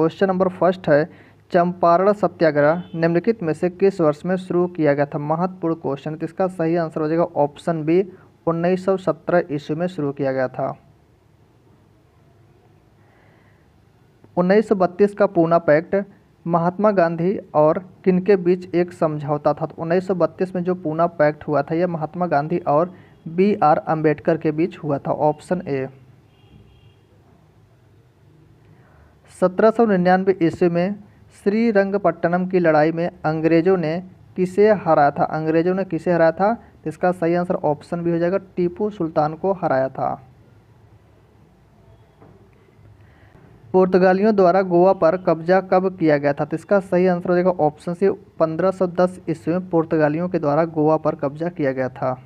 Question number first है, चंपारण सत्याग्रह निम्नलिखित में से किस वर्ष में शुरू किया गया था? महत्वपूर्ण क्वेश्चन। तो इसका सही आंसर हो जाएगा ऑप्शन बी, 1917 ईस्वी में शुरू किया गया था। 1932 का पूना पैक्ट महात्मा गांधी और किनके बीच एक समझौता था? तो 1932 में जो पूना पैक्ट हुआ था यह महात्मा गांधी और B.R. अम्बेडकर के बीच हुआ था। Option A. 1799 ईस्वी में श्रीरंगपट्टनम की लड़ाई में अंग्रेजों ने किसे हराया था? अंग्रेजों ने किसे हराया था? तो इसका सही आंसर ऑप्शन बी हो जाएगा, टीपू सुल्तान को हराया था। पुर्तगालियों द्वारा गोवा पर कब्जा कब किया गया था? तो इसका सही आंसर हो जाएगा ऑप्शन सी, 1510 ईस्वी में पुर्तगालियों के द्वारा गोवा पर कब्जा किया गया था।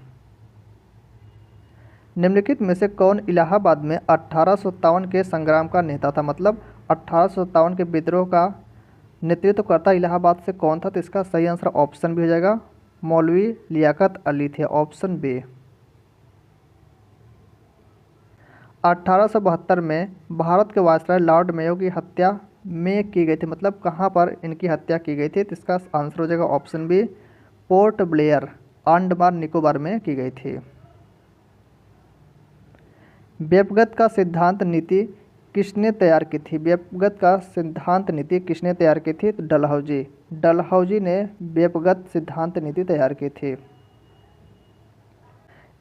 निम्नलिखित में से कौन इलाहाबाद में 1857 के संग्राम का नेता था? मतलब 1857 के विद्रोह का नेतृत्व करता इलाहाबाद से कौन था? तो इसका सही आंसर ऑप्शन भी हो जाएगा, मौलवी लियाकत अली थे। Option B. 1872 में भारत के वायसराय लॉर्ड मेयो की हत्या में की गई थी, मतलब कहाँ पर इनकी हत्या की गई थी? तो इसका आंसर हो जाएगा ऑप्शन बी, पोर्ट ब्लेयर, अंडमान निकोबार में की गई थी। व्यपगत का सिद्धांत नीति किसने तैयार की थी? व्यपगत का सिद्धांत नीति किसने तैयार की थी? तो डलहौजी ने व्यपगत सिद्धांत नीति तैयार की थी।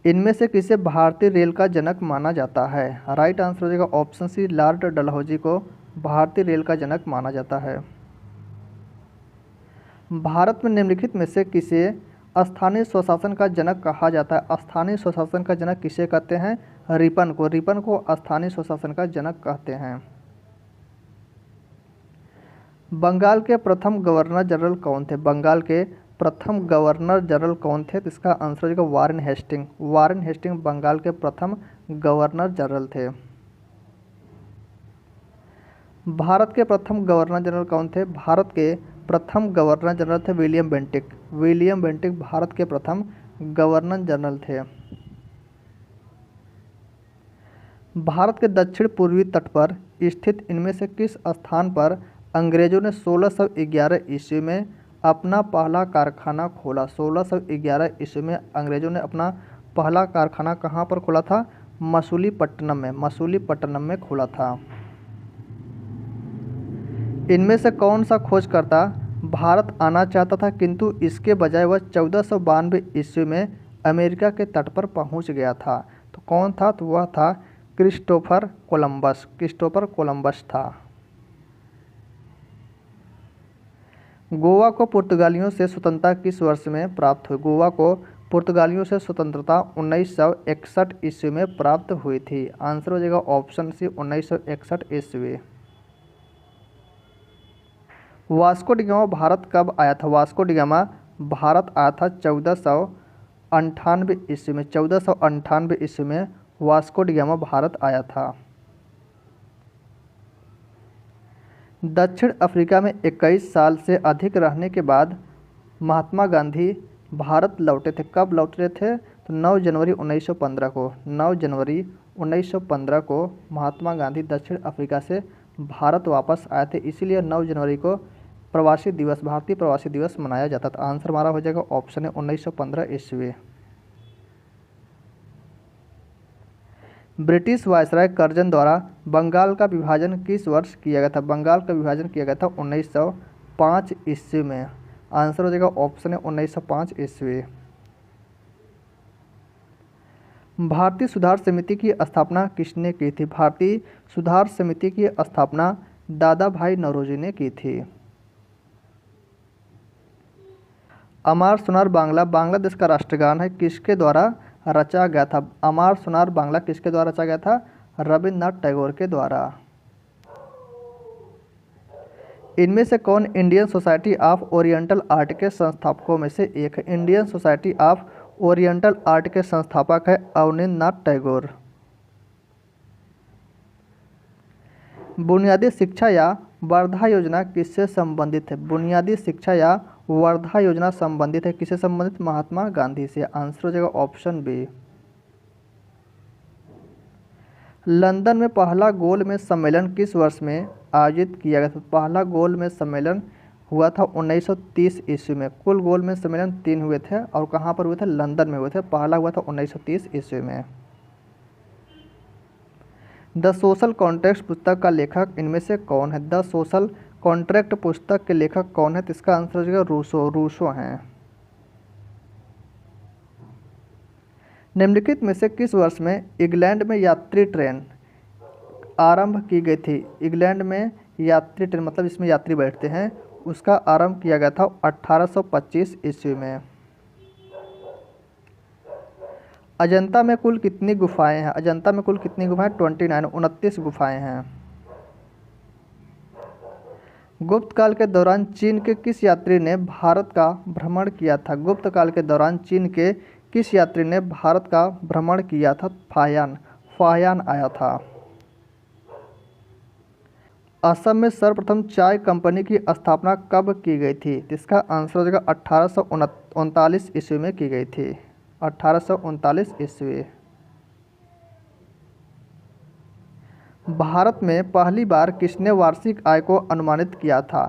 इनमें से किसे भारतीय रेल का जनक माना जाता है? राइट आंसर हो जाएगा ऑप्शन सी, लॉर्ड डलहौजी को भारतीय रेल का जनक माना जाता है। भारत में निम्नलिखित में से किसे स्थानीय स्वशासन का जनक कहा जाता है? स्थानीय स्वशासन का जनक किसे कहते हैं? रिपन को स्थानीय स्वशासन का जनक कहते हैं। बंगाल के प्रथम गवर्नर जनरल कौन थे? बंगाल के प्रथम गवर्नर जनरल कौन थे? तो इसका आंसर हो जाएगा वारेन हेस्टिंग बंगाल के प्रथम गवर्नर जनरल थे। भारत के प्रथम गवर्नर जनरल कौन थे? भारत के प्रथम गवर्नर जनरल थे विलियम बेंटिक भारत के प्रथम गवर्नर जनरल थे। भारत के दक्षिण पूर्वी तट पर स्थित इनमें से किस स्थान पर अंग्रेजों ने 1611 ईस्वी में अपना पहला कारखाना खोला? 1611 ईस्वी में अंग्रेजों ने अपना पहला कारखाना कहाँ पर खोला था? मसूलीपट्टनम में खोला था। इनमें से कौन सा खोजकर्ता भारत आना चाहता था किंतु इसके बजाय वह 1492 ईस्वी में अमेरिका के तट पर पहुंच गया था? तो कौन था? तो वह था क्रिस्टोफर कोलंबस था। गोवा को पुर्तगालियों से स्वतंत्रता किस वर्ष में प्राप्त हुई? गोवा को पुर्तगालियों से स्वतंत्रता 1961 ईस्वी में प्राप्त हुई थी। आंसर हो जाएगा ऑप्शन सी, 1961 ईस्वी। वास्को डिगामा भारत कब आया था? वास्को डिगामा भारत आया था 1498 ईस्वी में। 1498 ईस्वी में वास्को डिगामा भारत आया था। दक्षिण अफ्रीका में 21 साल से अधिक रहने के बाद महात्मा गांधी भारत लौटे थे। कब लौटे थे? तो 9 जनवरी 1915 को महात्मा गांधी दक्षिण अफ्रीका से भारत वापस आए थे, इसीलिए 9 जनवरी को भारतीय प्रवासी दिवस मनाया जाता था। आंसर हमारा हो जाएगा ऑप्शन है 1915 ईस्वी। ब्रिटिश वायसराय कर्जन द्वारा बंगाल का विभाजन किस वर्ष किया गया था? बंगाल का विभाजन किया गया था 1905 ईस्वी में। आंसर हो जाएगा ऑप्शन है 1905 ईस्वी। भारतीय सुधार समिति की स्थापना किसने की थी? भारतीय सुधार समिति की स्थापना दादा भाई नौरोजी ने की थी। अमार सुनार बांग्ला बांग्लादेश का राष्ट्रगान है, किसके द्वारा रचा गया था? अमार सुनार बांग्ला किसके द्वारा रचा गया था? रविन्द्रनाथ टैगोर के द्वारा। इनमें से कौन Indian society of oriental art के संस्थापकों में से एक है? Indian society of oriental art के संस्थापक है अवनींद्रनाथ टैगोर। बुनियादी शिक्षा या वर्धा योजना किससे संबंधित है? बुनियादी शिक्षा या वर्धा योजना संबंधित है किससे संबंधित? महात्मा गांधी से। आंसर हो जाएगा ऑप्शन बी। लंदन में पहला गोलमेज सम्मेलन किस वर्ष में आयोजित किया गया था? पहला गोलमेज सम्मेलन हुआ था 1930 ईस्वी में। कुल गोलमेज सम्मेलन 3 हुए थे और कहाँ पर हुए थे? लंदन में हुए थे। पहला हुआ था 1930 ईस्वी में। द सोशल कॉन्ट्रैक्ट पुस्तक का लेखक इनमें से कौन है? द सोशल कॉन्ट्रैक्ट पुस्तक के लेखक कौन है? तो इसका आंसर हो जाएगा रूसो हैं। निम्नलिखित में से किस वर्ष में इंग्लैंड में यात्री ट्रेन आरंभ की गई थी? इंग्लैंड में यात्री ट्रेन मतलब इसमें यात्री बैठते हैं, उसका आरंभ किया गया था 1825 ईस्वी में। अजंता में कुल कितनी गुफाएं हैं? अजंता में कुल कितनी गुफाएं? 29 गुफाएं हैं। गुप्त काल के दौरान चीन के किस यात्री ने भारत का भ्रमण किया था? गुप्त काल के दौरान चीन के किस यात्री ने भारत का भ्रमण किया था? फाहियान आया था। असम में सर्वप्रथम चाय कंपनी की स्थापना कब की गई थी? इसका आंसर हो जाएगा 1839 ईस्वी में की गई थी। 1839 ईस्वी। भारत में पहली बार किसने वार्षिक आय को अनुमानित किया था?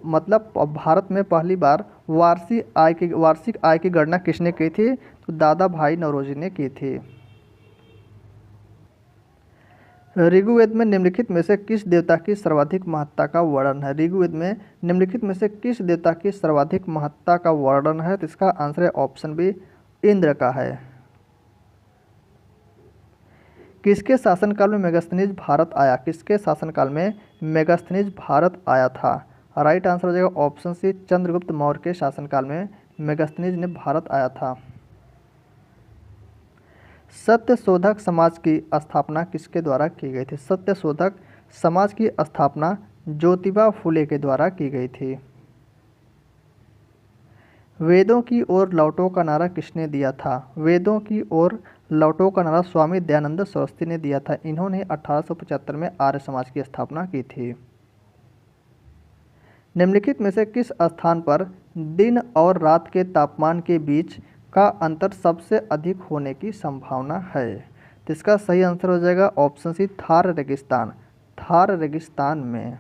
मतलब भारत में पहली बार वार्षिक आय की गणना किसने की थी? तो दादा भाई नौरोजी ने की थी। ऋग्वेद में निम्नलिखित में से किस देवता की सर्वाधिक महत्ता का वर्णन है? ऋग्वेद में निम्नलिखित में से किस देवता की सर्वाधिक महत्ता का वर्णन है? तो इसका आंसर है ऑप्शन बी, इंद्र का है। किसके शासनकाल में मेगास्थनीज भारत आया? किसके शासनकाल में मेगास्थनीज भारत आया था? राइट आंसर हो जाएगा ऑप्शन सी, चंद्रगुप्त मौर्य के शासनकाल में मेगास्थनीज ने भारत आया था। सत्यशोधक समाज की स्थापना किसके द्वारा की गई थी? सत्यशोधक समाज की स्थापना ज्योतिबा फुले के द्वारा की गई थी। वेदों की ओर लौटो का नारा किसने दिया था? वेदों की ओर लौटो का नारा स्वामी दयानंद सरस्वती ने दिया था। इन्होंने 1875 में आर्य समाज की स्थापना की थी। निम्नलिखित में से किस स्थान पर दिन और रात के तापमान के बीच का अंतर सबसे अधिक होने की संभावना है? तो इसका सही आंसर हो जाएगा ऑप्शन सी, थार रेगिस्तान। थार रेगिस्तान में।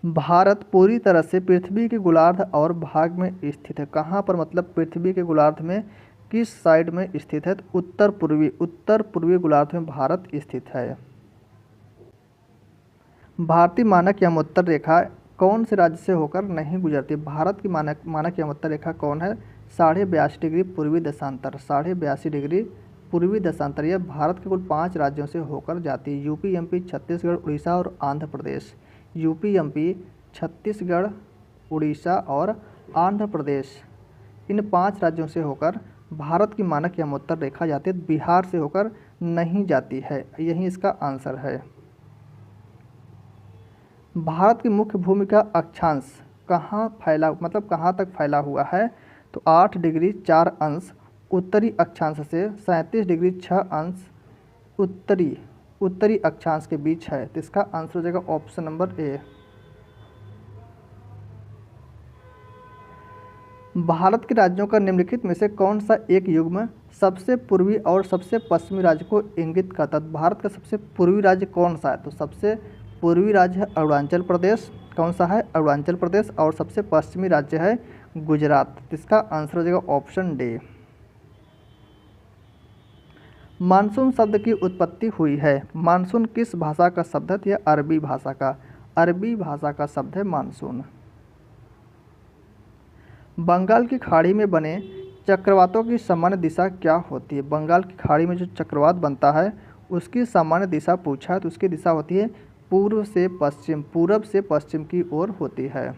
भारत पूरी तरह से पृथ्वी के गोलार्ध और भाग में स्थित है। कहाँ पर? मतलब पृथ्वी के गोलार्ध में किस साइड में स्थित है? तो उत्तर पूर्वी गोलार्ध में भारत स्थित है। भारतीय मानक यामोत्तर रेखा कौन से राज्य से होकर नहीं गुजरती? भारत की मानक यामोत्तर रेखा कौन है? 82.5 डिग्री पूर्वी देशांतर। 82.5 डिग्री पूर्वी देशांतर यह भारत के कुल 5 राज्यों से होकर जाती है। यूपी, एमपी, छत्तीसगढ़, उड़ीसा और आंध्र प्रदेश। यूपी, एमपी, छत्तीसगढ़, उड़ीसा और आंध्र प्रदेश, इन 5 राज्यों से होकर भारत की मानक यामोत्तर रेखा जाती है। बिहार से होकर नहीं जाती है। यही इसका आंसर है। भारत की मुख्य भूमि का अक्षांश कहाँ तक फैला हुआ है? तो 8 डिग्री 4 अंश उत्तरी अक्षांश से 37 डिग्री 6 अंश उत्तरी अक्षांश के बीच है। तो इसका आंसर हो जाएगा ऑप्शन नंबर ए। भारत के राज्यों का निम्नलिखित में से कौन सा एक युग्म सबसे पूर्वी और सबसे पश्चिमी राज्य को इंगित करता है? भारत का सबसे पूर्वी राज्य कौन सा है? तो सबसे पूर्वी राज्य है अरुणाचल प्रदेश। कौन सा है? अरुणाचल प्रदेश। और सबसे पश्चिमी राज्य है गुजरात। इसका आंसर हो जाएगा ऑप्शन डी। मानसून शब्द की उत्पत्ति हुई है। मानसून किस भाषा का शब्द है? यह अरबी भाषा का शब्द है मानसून। बंगाल की खाड़ी में बने चक्रवातों की सामान्य दिशा क्या होती है? बंगाल की खाड़ी में जो चक्रवात बनता है उसकी सामान्य दिशा पूछा है, तो उसकी दिशा होती है पूर्व से पश्चिम की ओर होती है।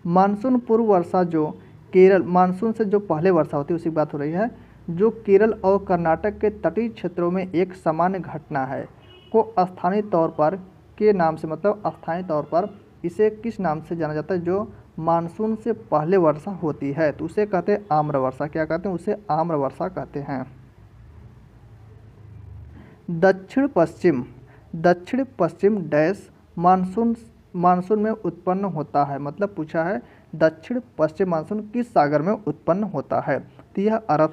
मानसून पूर्व वर्षा जो केरल, मानसून से जो पहले वर्षा होती है उसी की बात हो रही है, जो केरल और कर्नाटक के तटीय क्षेत्रों में एक सामान्य घटना है, को स्थानीय तौर पर के नाम से, मतलब स्थानीय तौर पर इसे किस नाम से जाना जाता है? जो मानसून से पहले वर्षा होती है तो उसे कहते हैं आम्र वर्षा। क्या कहते हैं? उसे आम्र वर्षा कहते हैं। दक्षिण पश्चिम डैश मानसून में उत्पन्न होता है। मतलब पूछा है दक्षिण पश्चिम मानसून किस सागर में उत्पन्न होता है? तो यह अरब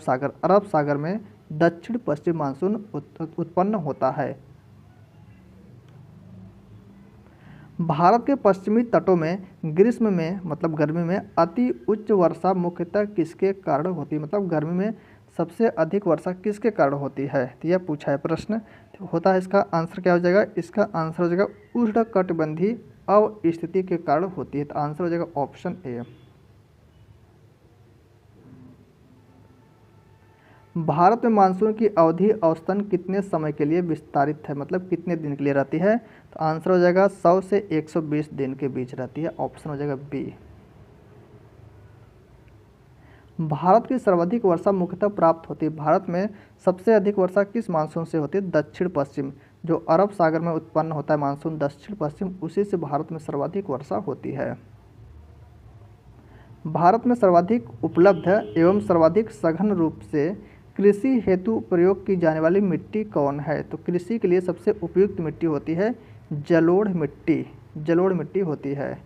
सागर में दक्षिण पश्चिम मानसून उत्पन्न होता है। भारत के पश्चिमी तटों में ग्रीष्म में मतलब गर्मी में अति उच्च वर्षा मुख्यतः किसके कारण होती है, मतलब गर्मी में सबसे अधिक वर्षा किसके कारण होती है, तो यह पूछा है प्रश्न। तो होता है इसका आंसर क्या हो जाएगा, इसका आंसर हो जाएगा उष्णकटिबंधीय अवस्थिति के कारण होती है। तो आंसर हो जाएगा ऑप्शन ए। भारत में मानसून की अवधि औसतन कितने समय के लिए विस्तारित है, मतलब कितने दिन के लिए रहती है, तो आंसर हो जाएगा 100 से 120 दिन के बीच रहती है। ऑप्शन हो जाएगा बी। भारत की सर्वाधिक वर्षा मुख्यतः प्राप्त होती है, भारत में सबसे अधिक वर्षा किस मानसून से होती है, दक्षिण पश्चिम, जो अरब सागर में उत्पन्न होता है मानसून दक्षिण पश्चिम, उसी से भारत में सर्वाधिक वर्षा होती है। भारत में सर्वाधिक उपलब्ध एवं सर्वाधिक सघन रूप से कृषि हेतु प्रयोग की जाने वाली मिट्टी कौन है, तो कृषि के लिए सबसे उपयुक्त मिट्टी होती है जलोढ़ मिट्टी, जलोढ़ मिट्टी होती है।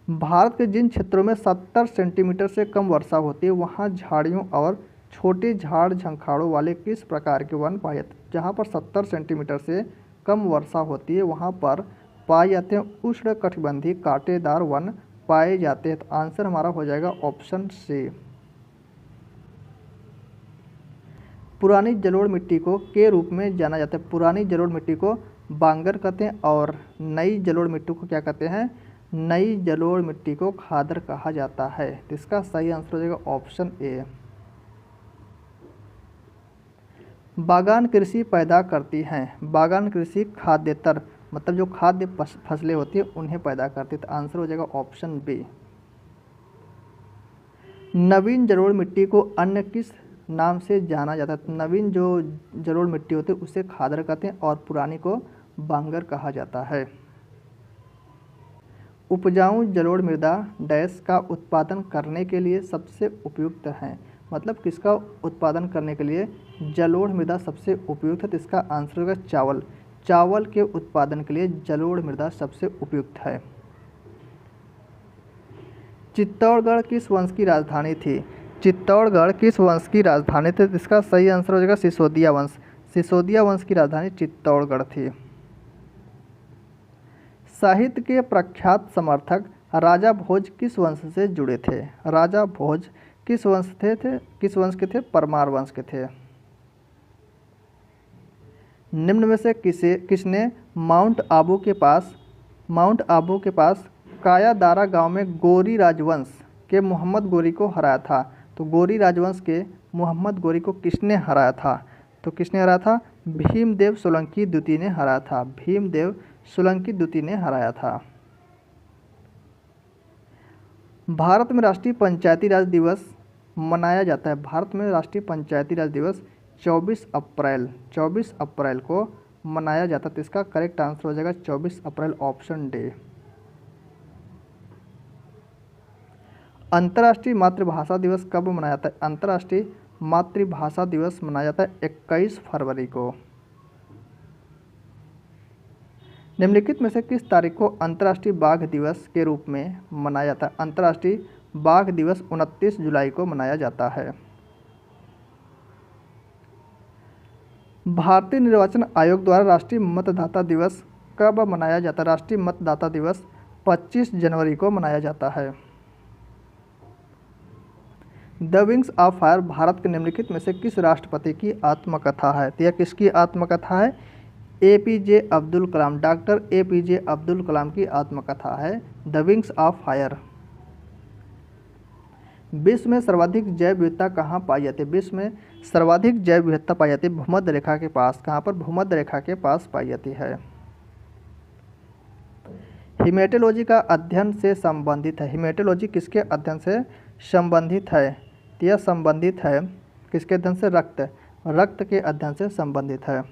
भारत के जिन क्षेत्रों में 70 सेंटीमीटर से कम वर्षा होती है वहाँ झाड़ियों और छोटे झाड़ झंखाड़ों वाले किस प्रकार के वन पाए जाते हैं, जहाँ पर 70 सेंटीमीटर से कम वर्षा होती है वहाँ पर पाए जाते हैं उष्णकटिबंधीय कांटेदार वन पाए जाते हैं। तो आंसर हमारा हो जाएगा ऑप्शन सी। पुरानी जलोढ़ मिट्टी को के रूप में जाना जाता है, पुरानी जलोढ़ मिट्टी को बांगर कहते हैं और नई जलोढ़ मिट्टी को क्या कहते हैं, नई जलोढ़ मिट्टी को खादर कहा जाता है। तो इसका सही आंसर हो जाएगा ऑप्शन ए। बागान कृषि पैदा करती हैं, बागान कृषि खाद्येतर मतलब जो खाद्य फसलें होती है उन्हें पैदा करती है। तो आंसर हो जाएगा ऑप्शन बी। नवीन जलोढ़ मिट्टी को अन्य किस नाम से जाना जाता है, नवीन जो जलोढ़ मिट्टी होती है उसे खादर कहते हैं और पुरानी को बांगर कहा जाता है। उपजाऊ जलोढ़ मृदा डैश का उत्पादन करने के लिए सबसे उपयुक्त है, मतलब किसका उत्पादन करने के लिए जलोढ़ मृदा सबसे उपयुक्त है, तो इसका आंसर होगा चावल, चावल के उत्पादन के लिए जलोढ़ मृदा सबसे उपयुक्त है। चित्तौड़गढ़ किस वंश की राजधानी थी, चित्तौड़गढ़ किस वंश की राजधानी थी, इसका सही आंसर हो जाएगा सिसोदिया वंश, सिसोदिया वंश की राजधानी चित्तौड़गढ़ थी। साहित्य के प्रख्यात समर्थक राजा भोज किस वंश से जुड़े थे, राजा भोज किस वंश किस वंश के थे, परमार वंश के थे। निम्न में से किसने माउंट आबू के पास कायादारा गांव में गोरी राजवंश के मोहम्मद गोरी को हराया था, तो गोरी राजवंश के मोहम्मद गोरी को किसने हराया था, तो किसने हराया था, भीमदेव सोलंकी द्वितीय ने हराया था, भीमदेव सोलंकी द्वितीय ने हराया था। भारत में राष्ट्रीय पंचायती राज दिवस मनाया जाता है, भारत में राष्ट्रीय पंचायती राज दिवस 24 अप्रैल को मनाया जाता है। तो इसका करेक्ट आंसर हो जाएगा 24 अप्रैल, ऑप्शन डी। अंतर्राष्ट्रीय मातृभाषा दिवस कब मनाया जाता है, अंतर्राष्ट्रीय मातृभाषा दिवस मनाया जाता है 21 फरवरी को। निम्नलिखित में से किस तारीख को अंतर्राष्ट्रीय बाघ दिवस के रूप में मनाया जाता है, अंतर्राष्ट्रीय बाघ दिवस 29 जुलाई को मनाया जाता है। भारतीय निर्वाचन आयोग द्वारा राष्ट्रीय मतदाता दिवस कब मनाया जाता है, राष्ट्रीय मतदाता दिवस 25 जनवरी को मनाया जाता है। The wings of fire Bharat के निम्नलिखित में से किस राष्ट्रपति की आत्मकथा है, तो यह किसकी आत्मकथा है, APJ Abdul Kalam, doctor APJ Abdul Kalam की आत्मकथा है द विंग्स ऑफ फायर। विश्व में सर्वाधिक जैव विविधता कहाँ पाई जाती है, विश्व में सर्वाधिक जैव विविधता पाई जाती है भूमध्य रेखा के पास, कहाँ पर, भूमध्य रेखा के पास पाई जाती है। हिमेटोलॉजी का अध्ययन से संबंधित है, हिमेटोलॉजी किसके अध्ययन से संबंधित है, तो यह संबंधित है किसके अध्ययन से, रक्त के अध्ययन से संबंधित है।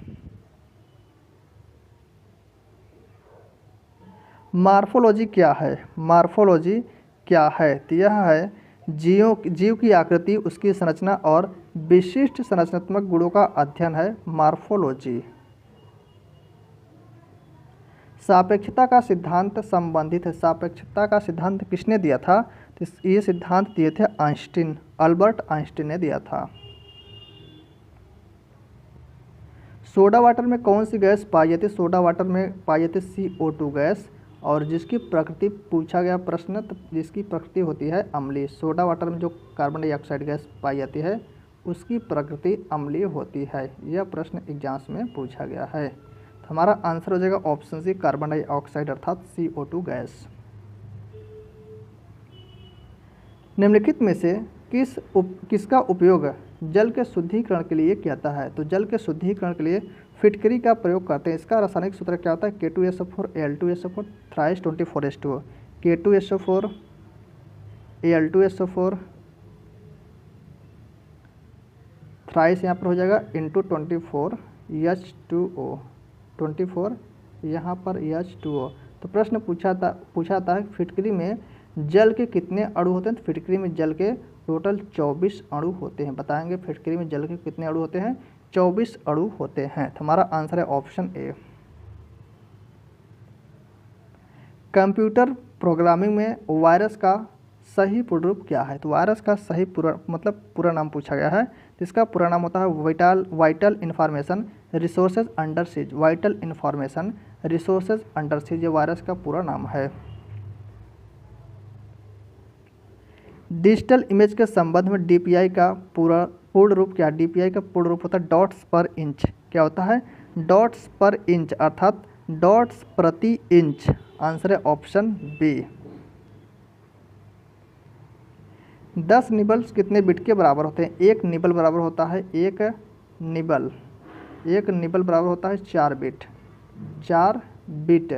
मार्फोलॉजी क्या है, मार्फोलॉजी क्या है, तो यह है जीव की आकृति, उसकी संरचना और विशिष्ट संरचनात्मक गुणों का अध्ययन है मार्फोलॉजी। सापेक्षता का सिद्धांत संबंधित है, सापेक्षता का सिद्धांत किसने दिया था, तो ये सिद्धांत दिए थे आइंस्टीन, अल्बर्ट आइंस्टीन ने दिया था। सोडा वाटर में कौन सी गैस पाई जाती है? सोडा वाटर में पाई जाती है CO2 गैस, और जिसकी प्रकृति पूछा गया प्रश्न, तो जिसकी प्रकृति होती है अम्लीय। सोडा वाटर में जो कार्बन डाइऑक्साइड गैस पाई जाती है उसकी प्रकृति अम्लीय होती है। यह प्रश्न एग्जाम्स में पूछा गया है। तो हमारा आंसर हो जाएगा ऑप्शन सी, कार्बन डाइऑक्साइड अर्थात CO2 गैस। निम्नलिखित में से किसका उपयोग जल के शुद्धिकरण के लिए किया जाता है? तो जल के शुद्धिकरण के लिए फिटकरी का प्रयोग करते हैं। इसका रासायनिक सूत्र क्या होता है? K2SO4 Al2SO4 thrice 24H2O। K2SO4 Al2SO4 thrice यहाँ पर हो जाएगा इंटू 24H2O, 24 यहाँ पर H2O। तो प्रश्न पूछा था फिटकरी में जल के कितने अणु होते हैं? तो फिटकरी में जल के टोटल 24 अणु होते हैं। बताएंगे फिटकरी में जल के कितने अणु होते हैं? 24 अणु होते हैं। तो हमारा आंसर है ऑप्शन ए। कंप्यूटर प्रोग्रामिंग में वायरस का सही पूर्ण रूप क्या है? तो वायरस का सही पूरा नाम पूछा गया है। जिसका पूरा नाम होता है vital information resources under seize. Vital information resources under seize ये वायरस का पूरा नाम है। डिजिटल इमेज के संबंध में DPI का पूर्ण रूप क्या? DPI का पूर्ण रूप होता है डॉट्स पर इंच। क्या होता है? डॉट्स पर इंच अर्थात डॉट्स प्रति इंच। आंसर है ऑप्शन बी। 10 निबल्स कितने बिट के बराबर होते हैं? एक निबल बराबर होता है एक निबल बराबर होता है 4 बिट।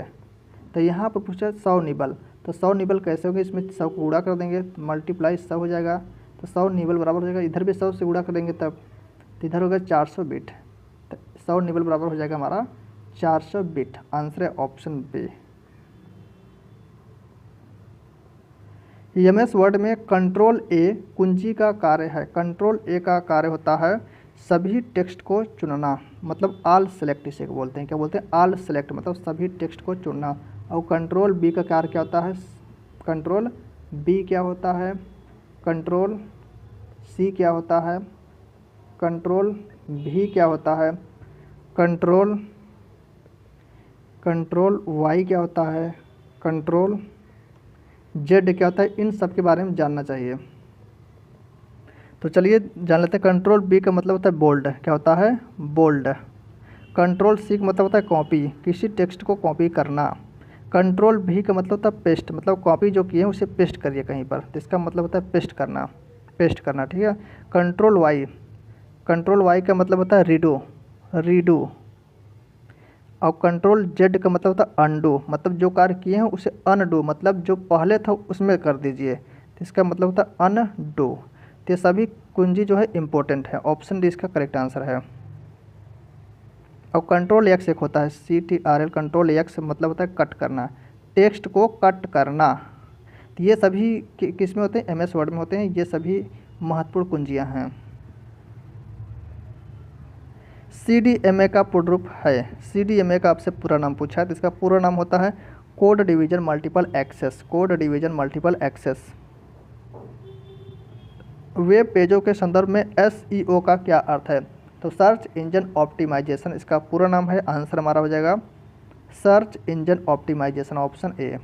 तो यहाँ पर पूछा 100 निबल, तो 100 निबल कैसे होंगे? इसमें 100 को गुणा कर देंगे तो मल्टीप्लाई 100 हो जाएगा, तो 100 निबल बराबर हो जाएगा। इधर भी 100 से गुणा कर देंगे तब, तो इधर होगा 400 बिट। तो 100 निबल बराबर हो जाएगा हमारा 400 बिट। आंसर है ऑप्शन बी। MS वर्ड में कंट्रोल A कुंजी का कार्य है। कंट्रोल A का कार्य होता है सभी टेक्स्ट को चुनना, मतलब ऑल सेलेक्ट इसे बोलते हैं। क्या बोलते हैं? ऑल सेलेक्ट, मतलब सभी टेक्स्ट को चुनना। और कंट्रोल B का कार्य क्या होता है? कंट्रोल B क्या होता है? कंट्रोल C क्या होता है? कंट्रोल V क्या होता है? कंट्रोल Y क्या होता है? कंट्रोल Z क्या होता है? इन सब के बारे में जानना चाहिए। तो चलिए जान लेते हैं। कंट्रोल B का मतलब होता है बोल्ड। क्या होता है? बोल्ड। कंट्रोल C का मतलब होता है कॉपी, किसी टेक्स्ट को कॉपी करना। कंट्रोल V का मतलब होता है पेस्ट, मतलब कॉपी जो किए उसे पेस्ट करिए कहीं पर, तो इसका मतलब होता है पेस्ट करना। ठीक है। कंट्रोल Y का मतलब होता है रीडू। और कंट्रोल Z का मतलब होता है अनडू, मतलब जो कार्य किए हैं उसे अनडू, मतलब जो पहले था उसमें कर दीजिए, तो इसका मतलब होता है अनडू। तो ये सभी कुंजी जो है इम्पोर्टेंट है। ऑप्शन डी इसका करेक्ट आंसर है। और कंट्रोल X एक होता है CTRL। कंट्रोल X मतलब होता है कट करना, टेक्स्ट को कट करना। तो ये सभी किस में होते हैं? MS वर्ड में होते हैं। ये सभी महत्वपूर्ण कुंजियाँ हैं। CDMA का पूर्ण रूप है। CDMA का आपसे पूरा नाम पूछा है, तो इसका पूरा नाम होता है code division multiple access. Web पेजों के संदर्भ में SEO का क्या अर्थ है? तो सर्च इंजन ऑप्टिमाइजेशन इसका पूरा नाम है। आंसर हमारा हो जाएगा search engine optimization, option A.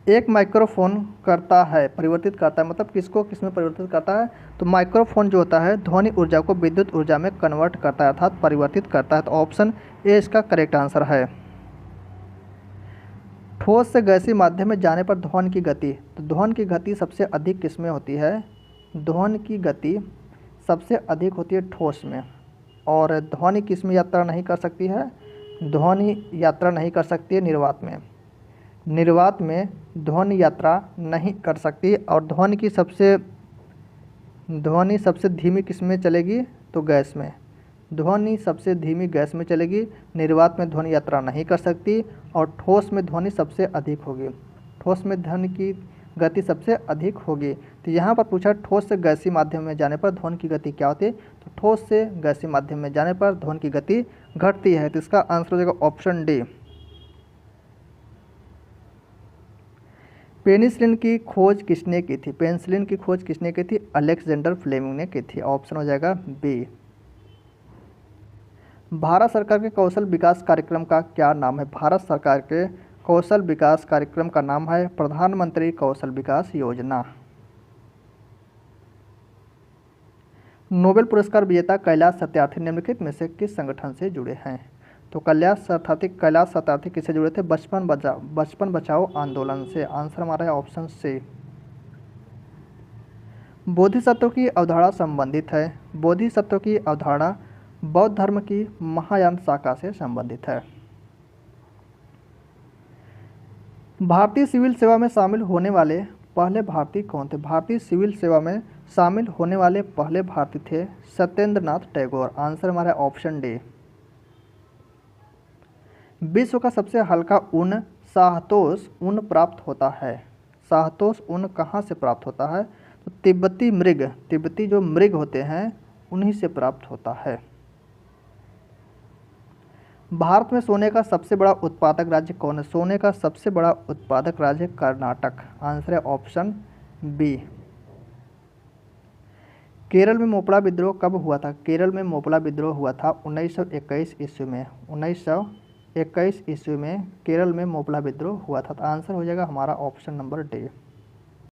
एक माइक्रोफोन परिवर्तित करता है, मतलब किसको किस में परिवर्तित करता है? तो माइक्रोफोन जो होता है ध्वनि ऊर्जा को विद्युत ऊर्जा में कन्वर्ट करता है अर्थात परिवर्तित करता है। तो ऑप्शन ए इसका करेक्ट आंसर है। ठोस से गैसीय माध्यम में जाने पर ध्वनि की गति, तो ध्वनि की गति सबसे अधिक किस में होती है? ध्वनि की गति सबसे अधिक होती है ठोस में। और ध्वनि किस में यात्रा नहीं कर सकती है? ध्वनि यात्रा नहीं कर सकती है निर्वात में ध्वनि यात्रा नहीं कर सकती। और ध्वनि सबसे धीमी किस में चलेगी? तो गैस में। ध्वनि सबसे धीमी गैस में चलेगी। निर्वात में ध्वनि यात्रा नहीं कर सकती। और ठोस में ध्वनि सबसे अधिक होगी। ठोस में ध्वनि की गति सबसे अधिक होगी। तो यहाँ पर पूछा ठोस से गैसीय माध्यम में जाने पर ध्वनि की गति क्या होती है? तो ठोस से गैसीय माध्यम में जाने पर ध्वनि की गति घटती है। तो इसका आंसर हो जाएगा ऑप्शन डी। पेनिसिलिन की खोज किसने की थी? पेनिसिलिन की खोज किसने की थी? अलेक्जेंडर फ्लेमिंग ने की थी। ऑप्शन हो जाएगा बी। भारत सरकार के कौशल विकास कार्यक्रम का क्या नाम है? भारत सरकार के कौशल विकास कार्यक्रम का नाम है प्रधानमंत्री कौशल विकास योजना। नोबेल पुरस्कार विजेता कैलाश सत्यार्थी निम्नलिखित में से किस संगठन से जुड़े हैं? तो कैलाश सत्यार्थी किससे जुड़े थे? बचपन बचाओ आंदोलन से। आंसर हमारा है ऑप्शन सी। बोधिसत्व की अवधारणा संबंधित है। बोधिसत्व की अवधारणा बौद्ध धर्म की महायान शाखा से संबंधित है। भारतीय सिविल सेवा में शामिल होने वाले पहले भारतीय कौन थे? भारतीय सिविल सेवा में शामिल होने वाले पहले भारतीय थे सत्येंद्र नाथ टैगोर। आंसर हमारा ऑप्शन डी। विश्व का सबसे हल्का ऊन शाहतोष ऊन प्राप्त होता है। शाहतोष ऊन कहाँ से प्राप्त होता है? तो तिब्बती जो मृग होते हैं उन्हीं से प्राप्त होता है। भारत में सोने का सबसे बड़ा उत्पादक राज्य कौन है? सोने का सबसे बड़ा उत्पादक राज्य कर्नाटक। आंसर है ऑप्शन बी। केरल में मोपला विद्रोह कब हुआ था? केरल में मोपला विद्रोह हुआ था 1921 ईस्वी में। 1921 ईस्वी में केरल में मोपला विद्रोह हुआ था। तो आंसर हो जाएगा हमारा ऑप्शन नंबर डी।